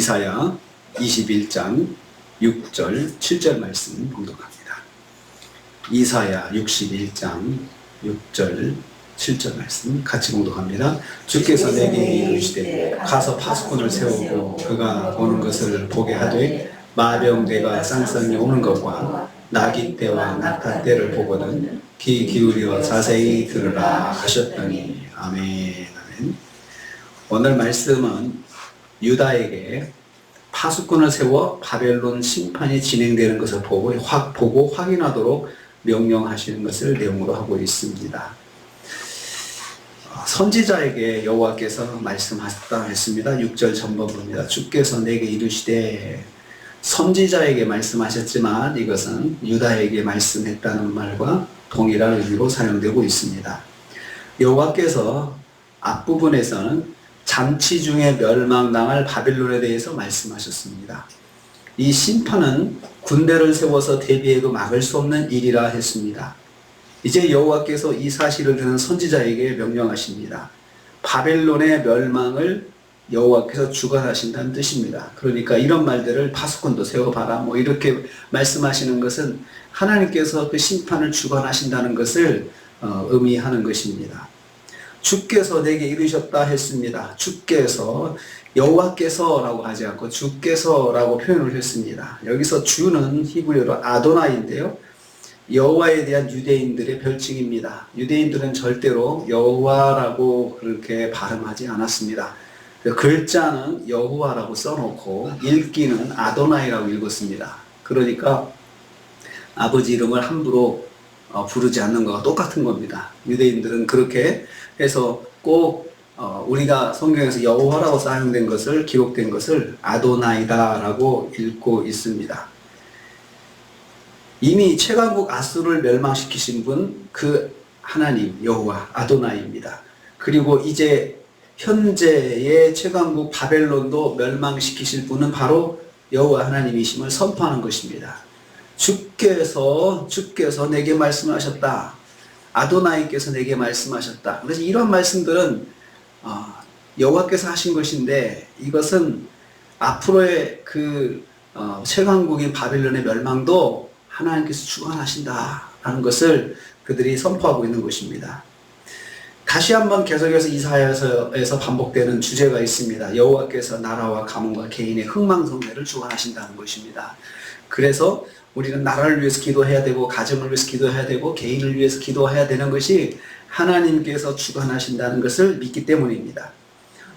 이사야 21장 6절 7절 말씀 봉독합니다. 이사야 61장 6절 7절 말씀 같이 봉독합니다. 주께서 내게 이르시되 가서 파수꾼을 세우고 그가 오는 것을 보게 하되 마병대가 쌍쌍이 오는 것과 나귀 떼와 낙타 떼를 보거든 귀 기울여 자세히 들으라 하셨더니 아멘. 아멘. 오늘 말씀은 유다에게 파수꾼을 세워 바벨론 심판이 진행되는 것을 보고 확인하도록 명령하시는 것을 내용으로 하고 있습니다. 선지자에게 여호와께서 말씀하셨다 했습니다. 6절 전반부입니다. 주께서 내게 이르시되, 선지자에게 말씀하셨지만 이것은 유다에게 말씀했다는 말과 동일한 의미로 사용되고 있습니다. 여호와께서 앞부분에서는 장치 중에 멸망당할 바빌론에 대해서 말씀하셨습니다. 이 심판은 군대를 세워서 대비해도 막을 수 없는 일이라 했습니다. 이제 여호와께서 이 사실을 듣는 선지자에게 명령하십니다. 바벨론의 멸망을 여호와께서 주관하신다는 뜻입니다. 그러니까 이런 말들을 파수꾼도 세워봐라 이렇게 말씀하시는 것은 하나님께서 그 심판을 주관하신다는 것을 의미하는 것입니다. 주께서 내게 이르셨다 했습니다. 주께서, 여호와께서라고 하지 않고 주께서라고 표현을 했습니다. 여기서 주는 히브리어로 아도나이인데요, 여호와에 대한 유대인들의 별칭입니다. 유대인들은 절대로 여호와라고 그렇게 발음하지 않았습니다. 글자는 여호와라고 써놓고 읽기는 아도나이라고 읽었습니다. 그러니까 아버지 이름을 함부로 부르지 않는 것과 똑같은 겁니다. 유대인들은 그렇게 해서 꼭 우리가 성경에서 여호와라고 사용된 것을, 기록된 것을 아도나이다라고 읽고 있습니다. 이미 최강국 아수르를 멸망시키신 분, 그 하나님 여호와 아도나이입니다. 그리고 이제 현재의 최강국 바벨론도 멸망시키실 분은 바로 여호와 하나님이심을 선포하는 것입니다. 주께서 내게 말씀하셨다. 아도나이께서 내게 말씀하셨다. 그래서 이런 말씀들은 여호와께서 하신 것인데, 이것은 앞으로의 그 최강국인 바벨론의 멸망도 하나님께서 주관하신다라는 것을 그들이 선포하고 있는 것입니다. 다시 한번 계속해서 이사야에서 반복되는 주제가 있습니다. 여호와께서 나라와 가문과 개인의 흥망성쇠를 주관하신다는 것입니다. 그래서 우리는 나라를 위해서 기도해야 되고, 가정을 위해서 기도해야 되고, 개인을 위해서 기도해야 되는 것이 하나님께서 주관하신다는 것을 믿기 때문입니다.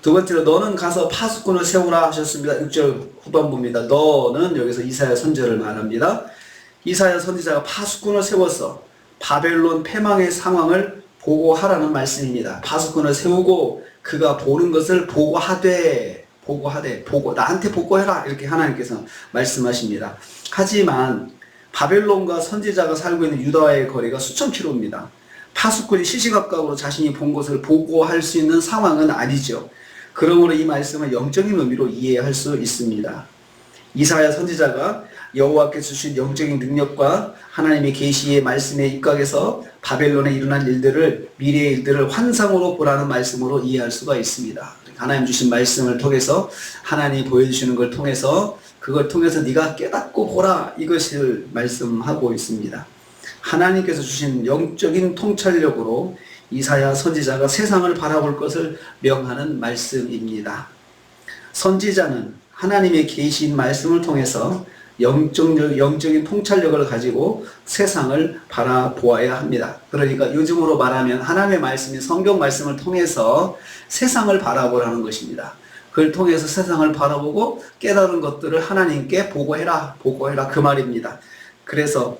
두 번째로, 너는 가서 파수꾼을 세우라 하셨습니다. 6절 후반부입니다. 너는, 여기서 이사야 선지자를 말합니다. 이사야 선지자가 파수꾼을 세워서 바벨론 패망의 상황을 보고하라는 말씀입니다. 파수꾼을 세우고 그가 보는 것을 보고하되, 나한테 보고해라, 이렇게 하나님께서 말씀하십니다. 하지만 바벨론과 선지자가 살고 있는 유다와의 거리가 수천 킬로입니다. 파수꾼이 시시각각으로 자신이 본 것을 보고할 수 있는 상황은 아니죠. 그러므로 이 말씀을 영적인 의미로 이해할 수 있습니다. 이사야 선지자가 여호와께서 주신 영적인 능력과 하나님의 계시의 말씀에 입각해서 바벨론에 일어난 일들을, 미래의 일들을 환상으로 보라는 말씀으로 이해할 수가 있습니다. 하나님 주신 말씀을 통해서, 하나님이 보여주시는 걸 통해서, 그걸 통해서 네가 깨닫고 보라, 이것을 말씀하고 있습니다. 하나님께서 주신 영적인 통찰력으로 이사야 선지자가 세상을 바라볼 것을 명하는 말씀입니다. 선지자는 하나님의 계시인 말씀을 통해서 영적인 통찰력을 가지고 세상을 바라보아야 합니다. 그러니까 요즘으로 말하면 하나님의 말씀인 성경 말씀을 통해서 세상을 바라보라는 것입니다. 그걸 통해서 세상을 바라보고 깨달은 것들을 하나님께 보고해라 그 말입니다. 그래서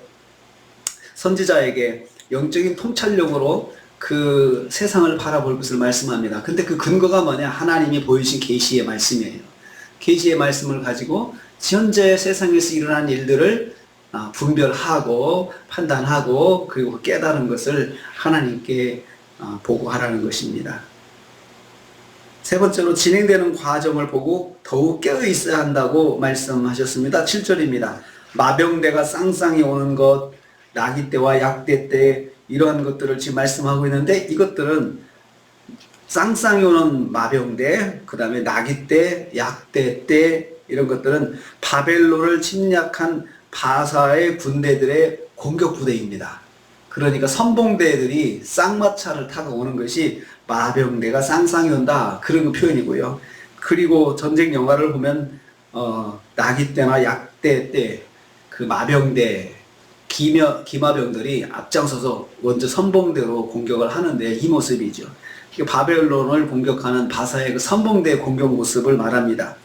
선지자에게 영적인 통찰력으로 그 세상을 바라볼 것을 말씀합니다. 근데 그 근거가 뭐냐? 하나님이 보여주신 계시의 말씀이에요. 계시의 말씀을 가지고 현재 세상에서 일어난 일들을 분별하고 판단하고 그리고 깨달은 것을 하나님께 보고하라는 것입니다. 세 번째로, 진행되는 과정을 보고 더욱 깨어 있어야 한다고 말씀하셨습니다. 7절입니다. 마병대가 쌍쌍이 오는 것, 나귀 떼와 약대 때, 이러한 것들을 지금 말씀하고 있는데, 이것들은 쌍쌍이 오는 마병대, 그 다음에 나귀 떼, 약대 떼 이런 것들은 바벨론을 침략한 바사의 군대들의 공격 부대입니다. 그러니까 선봉대들이 쌍마차를 타고 오는 것이 마병대가 쌍쌍이 온다 그런 표현이고요. 그리고 전쟁 영화를 보면 나귀떼나 약대 때 그 마병대 기마병들이 앞장서서 먼저 선봉대로 공격을 하는데 이 모습이죠. 바벨론을 공격하는 바사의 그 선봉대 공격 모습을 말합니다.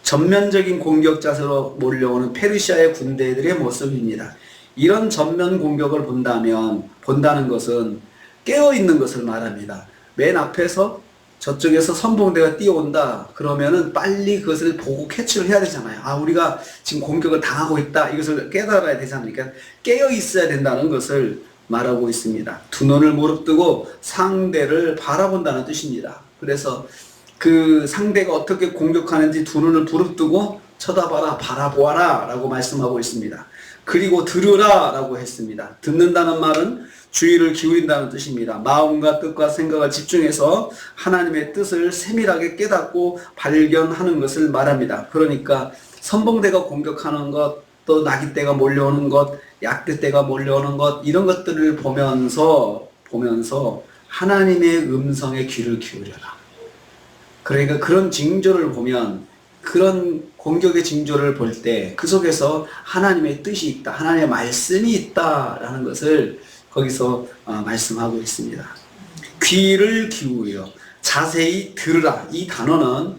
전면적인 공격 자세로 몰려오는 페르시아의 군대들의 모습입니다. 이런 전면 공격을 본다는 것은 깨어있는 것을 말합니다. 맨 앞에서 저쪽에서 선봉대가 뛰어온다 그러면은 빨리 그것을 보고 캐치를 해야 되잖아요. 아, 우리가 지금 공격을 당하고 있다 이것을 깨달아야 되잖아요. 그러니까 깨어 있어야 된다는 것을 말하고 있습니다. 두 눈을 무릅뜨고 상대를 바라본다는 뜻입니다. 그래서 그 상대가 어떻게 공격하는지 두 눈을 부릅뜨고 쳐다봐라, 바라보아라 라고 말씀하고 있습니다. 그리고 들으라 라고 했습니다. 듣는다는 말은 주의를 기울인다는 뜻입니다. 마음과 뜻과 생각을 집중해서 하나님의 뜻을 세밀하게 깨닫고 발견하는 것을 말합니다. 그러니까 선봉대가 공격하는 것, 또 나귀떼가 몰려오는 것, 약대떼가 몰려오는 것 이런 것들을 보면서 하나님의 음성에 귀를 기울여라. 그러니까 그런 징조를 보면, 그런 공격의 징조를 볼 때 그 속에서 하나님의 뜻이 있다, 하나님의 말씀이 있다라는 것을 거기서 말씀하고 있습니다. 귀를 기울여 자세히 들으라. 이 단어는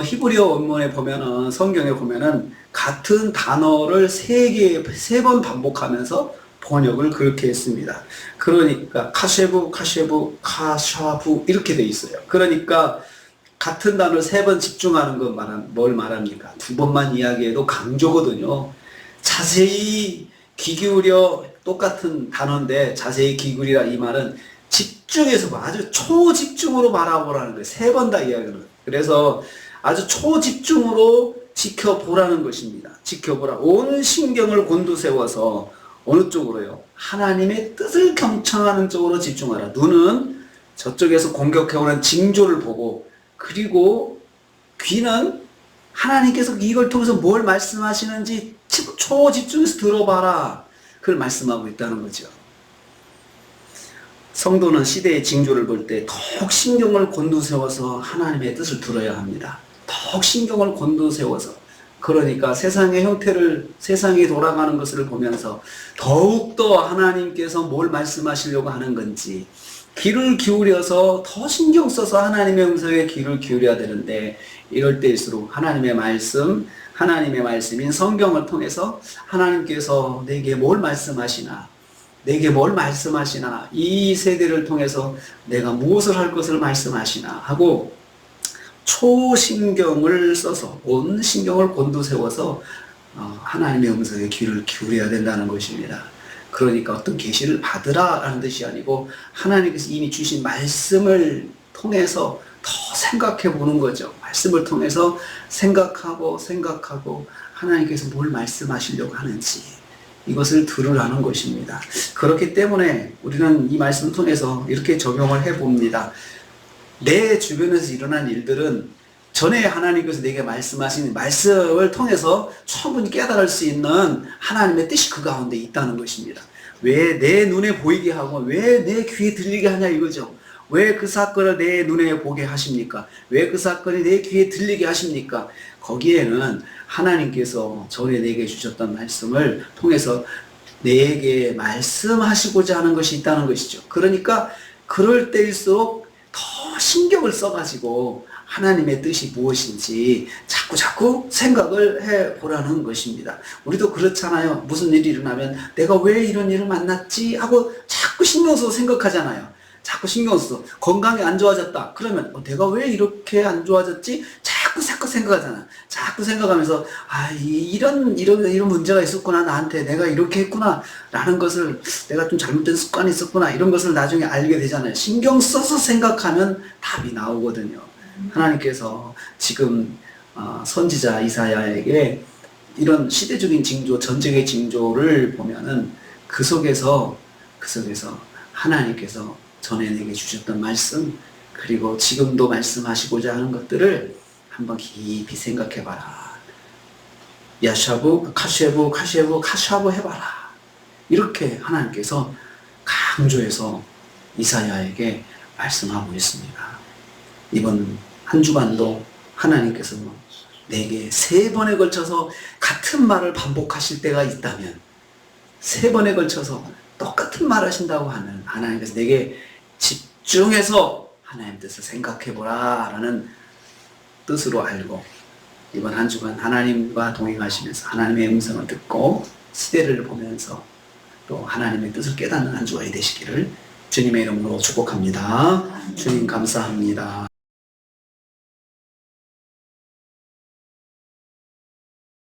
히브리어 원문에 보면은, 성경에 보면은 같은 단어를 세 번 반복하면서 번역을 그렇게 했습니다. 그러니까 카쉐부, 카샤부 이렇게 돼 있어요. 그러니까 같은 단어를 세 번 집중하는 건 뭘 말합니까? 두 번만 이야기해도 강조거든요. 자세히 귀 기울여, 똑같은 단어인데 자세히 귀 기울이라 이 말은 집중해서 아주 초집중으로 바라보라는 거예요. 세 번 다 이야기하는 거예요. 그래서 아주 초집중으로 지켜보라는 것입니다. 지켜보라. 온 신경을 곤두세워서 어느 쪽으로요? 하나님의 뜻을 경청하는 쪽으로 집중하라. 눈은 저쪽에서 공격해오는 징조를 보고, 그리고 귀는 하나님께서 이걸 통해서 뭘 말씀하시는지 초집중해서 들어봐라. 그걸 말씀하고 있다는 거죠. 성도는 시대의 징조를 볼 때 더욱 신경을 곤두세워서 하나님의 뜻을 들어야 합니다. 더욱 신경을 곤두세워서. 그러니까 세상의 형태를, 세상이 돌아가는 것을 보면서 더욱더 하나님께서 뭘 말씀하시려고 하는 건지 귀를 기울여서 더 신경 써서 하나님의 음성에 귀를 기울여야 되는데, 이럴 때일수록 하나님의 말씀인 성경을 통해서 하나님께서 내게 뭘 말씀하시나, 이 세대를 통해서 내가 무엇을 할 것을 말씀하시나 하고 초신경을 써서, 온 신경을 곤두세워서 하나님의 음성에 귀를 기울여야 된다는 것입니다. 그러니까 어떤 계시를 받으라라는 뜻이 아니고 하나님께서 이미 주신 말씀을 통해서 더 생각해 보는 거죠. 말씀을 통해서 생각하고 하나님께서 뭘 말씀하시려고 하는지 이것을 들으라는 것입니다. 그렇기 때문에 우리는 이 말씀을 통해서 이렇게 적용을 해봅니다. 내 주변에서 일어난 일들은 전에 하나님께서 내게 말씀하신 말씀을 통해서 충분히 깨달을 수 있는 하나님의 뜻이 그 가운데 있다는 것입니다. 왜 내 눈에 보이게 하고 왜 내 귀에 들리게 하냐 이거죠. 왜 그 사건을 내 눈에 보게 하십니까? 왜 그 사건이 내 귀에 들리게 하십니까? 거기에는 하나님께서 전에 내게 주셨던 말씀을 통해서 내게 말씀하시고자 하는 것이 있다는 것이죠. 그러니까 그럴 때일수록 더 신경을 써가지고 하나님의 뜻이 무엇인지 자꾸 생각을 해보라는 것입니다. 우리도 그렇잖아요. 무슨 일이 일어나면 내가 왜 이런 일을 만났지 하고 자꾸 신경 써서 생각하잖아요. 자꾸 신경 써. 건강이 안 좋아졌다. 그러면 내가 왜 이렇게 안 좋아졌지? 자꾸 생각하잖아. 자꾸 생각하면서 이런 문제가 있었구나. 나한테 내가 이렇게 했구나 라는 것을, 내가 좀 잘못된 습관이 있었구나 이런 것을 나중에 알게 되잖아요. 신경 써서 생각하면 답이 나오거든요. 하나님께서 지금 선지자 이사야에게 이런 시대적인 징조, 전쟁의 징조를 보면은 그 속에서 하나님께서 전에 내게 주셨던 말씀, 그리고 지금도 말씀하시고자 하는 것들을 한번 깊이 생각해봐라. 야샤부, 카쉐부, 카쉐부, 카샤부 해봐라. 이렇게 하나님께서 강조해서 이사야에게 말씀하고 있습니다. 이번 한 주간도 하나님께서 내게 3번에 걸쳐서 같은 말을 반복하실 때가 있다면 3번에 걸쳐서 똑같은 말 하신다고 하면 하나님께서 내게 집중해서 하나님 뜻을 생각해보라 라는 뜻으로 알고 이번 한 주간 하나님과 동행하시면서 하나님의 음성을 듣고 시대를 보면서 또 하나님의 뜻을 깨닫는 한 주간이 되시기를 주님의 이름으로 축복합니다. 주님 감사합니다.